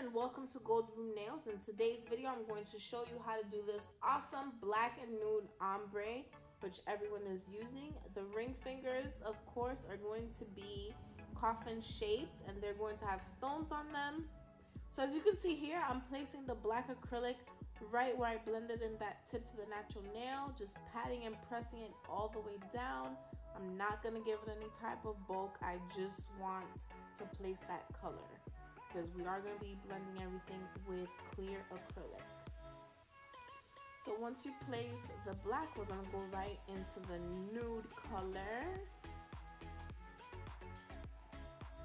and welcome to Gold Room Nails. In today's video, I'm going to show you how to do this awesome black and nude ombre, which everyone is using. The ring fingers, of course, are going to be coffin shaped and they're going to have stones on them. So as you can see here, I'm placing the black acrylic right where I blended in that tip to the natural nail, just patting and pressing it all the way down. I'm not going to give it any type of bulk. I just want to place that color because we are going to be blending everything with clear acrylic. So once you place the black, we're going to go right into the nude color.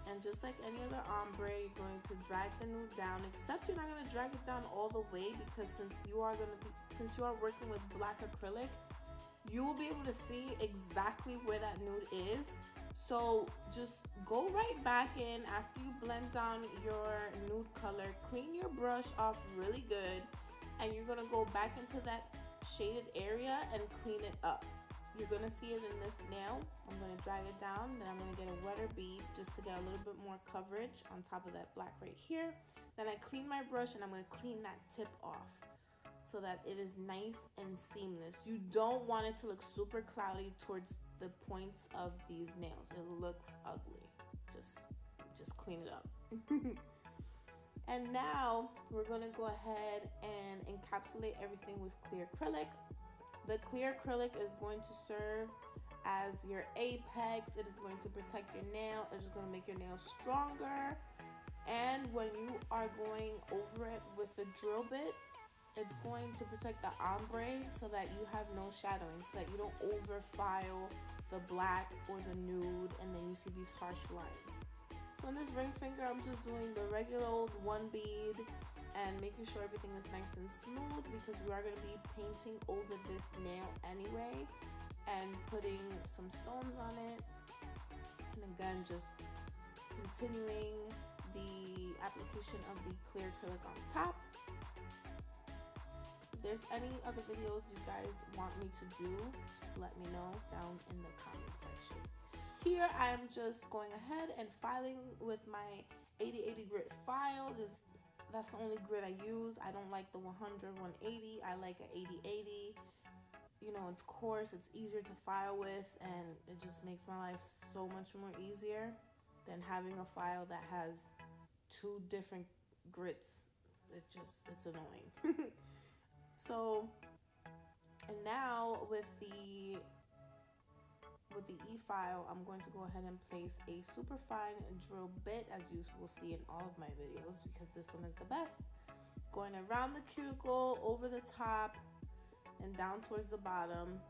And just like any other ombre, you're going to drag the nude down, except you're not going to drag it down all the way, because since you are working with black acrylic, you will be able to see exactly where that nude is. So just go right back in after you blend down your nude color, clean your brush off really good, and you're going to go back into that shaded area and clean it up. You're going to see it in this nail. I'm going to drag it down, then I'm going to get a wetter bead just to get a little bit more coverage on top of that black right here. Then I clean my brush and I'm going to clean that tip off so that it is nice and seamless. You don't want it to look super cloudy towards the points of these nails. It looks ugly. Just clean it up. And now we're going to go ahead and encapsulate everything with clear acrylic. The clear acrylic is going to serve as your apex. It is going to protect your nail. It is going to make your nails stronger. And when you are going over it with the drill bit, it's going to protect the ombre so that you have no shadowing, so that you don't over file the black or the nude and then you see these harsh lines. So in this ring finger, I'm just doing the regular old one bead and making sure everything is nice and smooth, because we are going to be painting over this nail anyway and putting some stones on it. And again, just continuing the application of the clear acrylic on top. If there's any other videos you guys want me to do, just let me know down in the comment section. Here I'm just going ahead and filing with my 80/80 grit file. That's the only grit I use. I don't like the 100/180. I like an 80/80. You know, it's coarse, it's easier to file with, and it just makes my life so much more easier than having a file that has two different grits. It's annoying. So, and now with the e-file, I'm going to go ahead and place a super fine drill bit, as you will see in all of my videos, because this one is the best. Going around the cuticle, over the top, and down towards the bottom.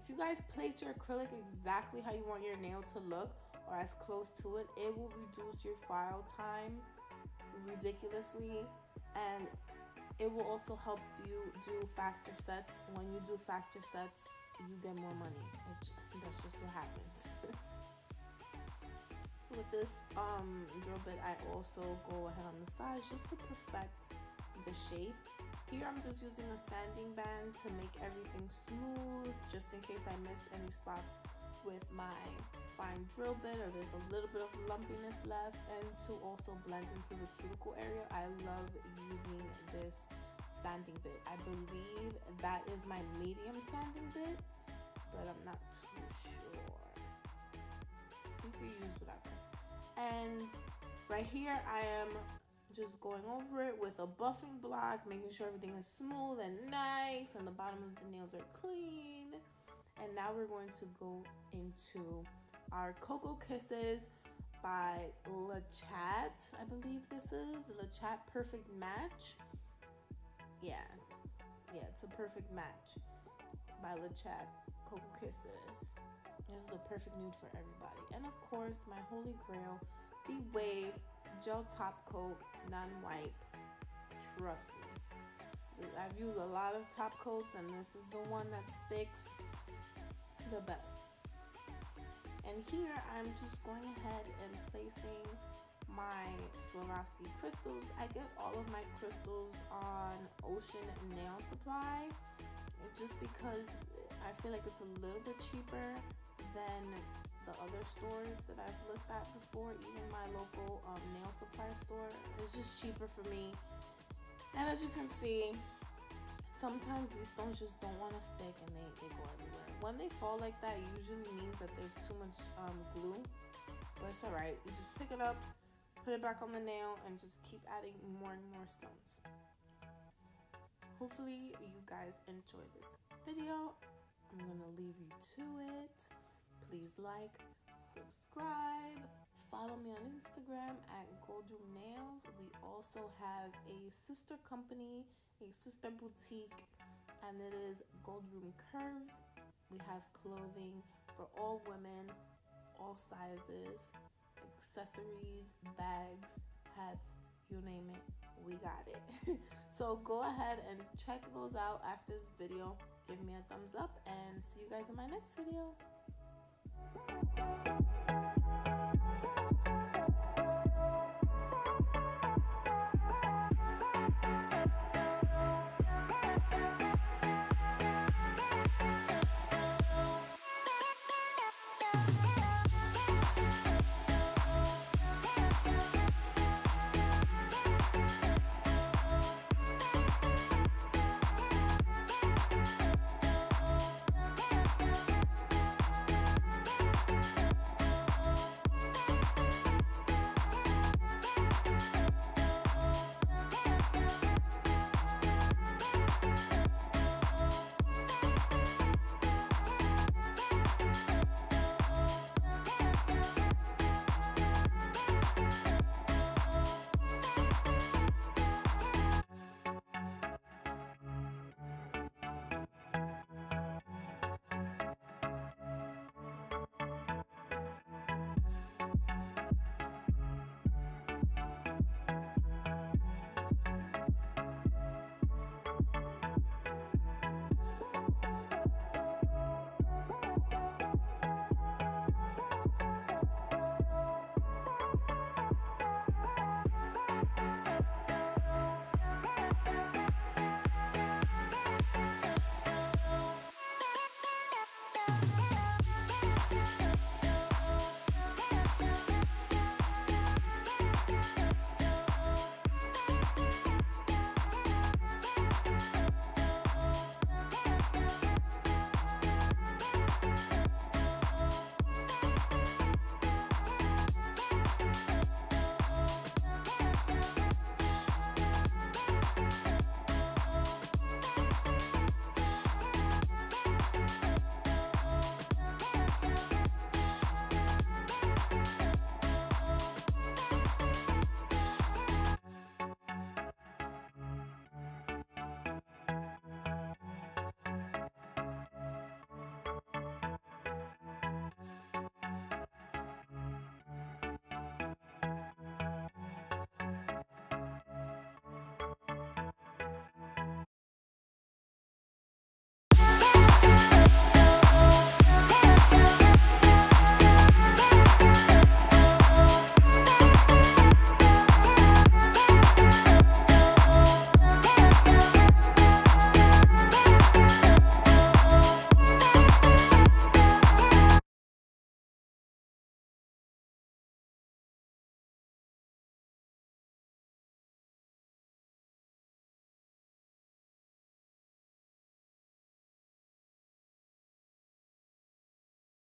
If you guys place your acrylic exactly how you want your nail to look, or as close to it, it will reduce your file time ridiculously, and it will also help you do faster sets. When you do faster sets, you get more money. That's just what happens. So with this drill bit, I also go ahead on the sides just to perfect the shape. Here I'm just using a sanding band to make everything smooth, just in case I missed any spots with my fine drill bit, or there's a little bit of lumpiness left, and to also blend into the cuticle area. I love using this sanding bit. I believe that is my medium sanding bit, but I'm not too sure. You can use whatever. And right here I am just going over it with a buffing block, making sure everything is smooth and nice and the bottom of the nails are clean. And now we're going to go into our Cocoa Kisses by Le Chat. I believe this is Le Chat Perfect Match. Yeah, it's a perfect match by Le Chat Cocoa Kisses. This is a perfect nude for everybody. And of course, my holy grail, the Wave Gel Top Coat Non-Wipe. Trust me, I've used a lot of top coats, and this is the one that sticks the best. And here I'm just going ahead and placing my Swarovski crystals. I get all of my crystals on Ocean Nail Supply, just because I feel like it's a little bit cheaper than the other stores that I've looked at before, even my local nail supply store. It's just cheaper for me. And as you can see, sometimes these stones just don't want to stick and they go everywhere. When they fall like that, it usually means that there's too much glue, but it's alright. You just pick it up, put it back on the nail, and just keep adding more and more stones. Hopefully you guys enjoy this video. I'm gonna leave you to it. Please like, subscribe, follow me on Instagram at Goldroom Nails. We also have a sister company, a sister boutique, and it is Goldroom Curves. We have clothing for all women, all sizes, accessories, bags, hats, you name it, we got it. So go ahead and check those out after this video. Give me a thumbs up and see you guys in my next video.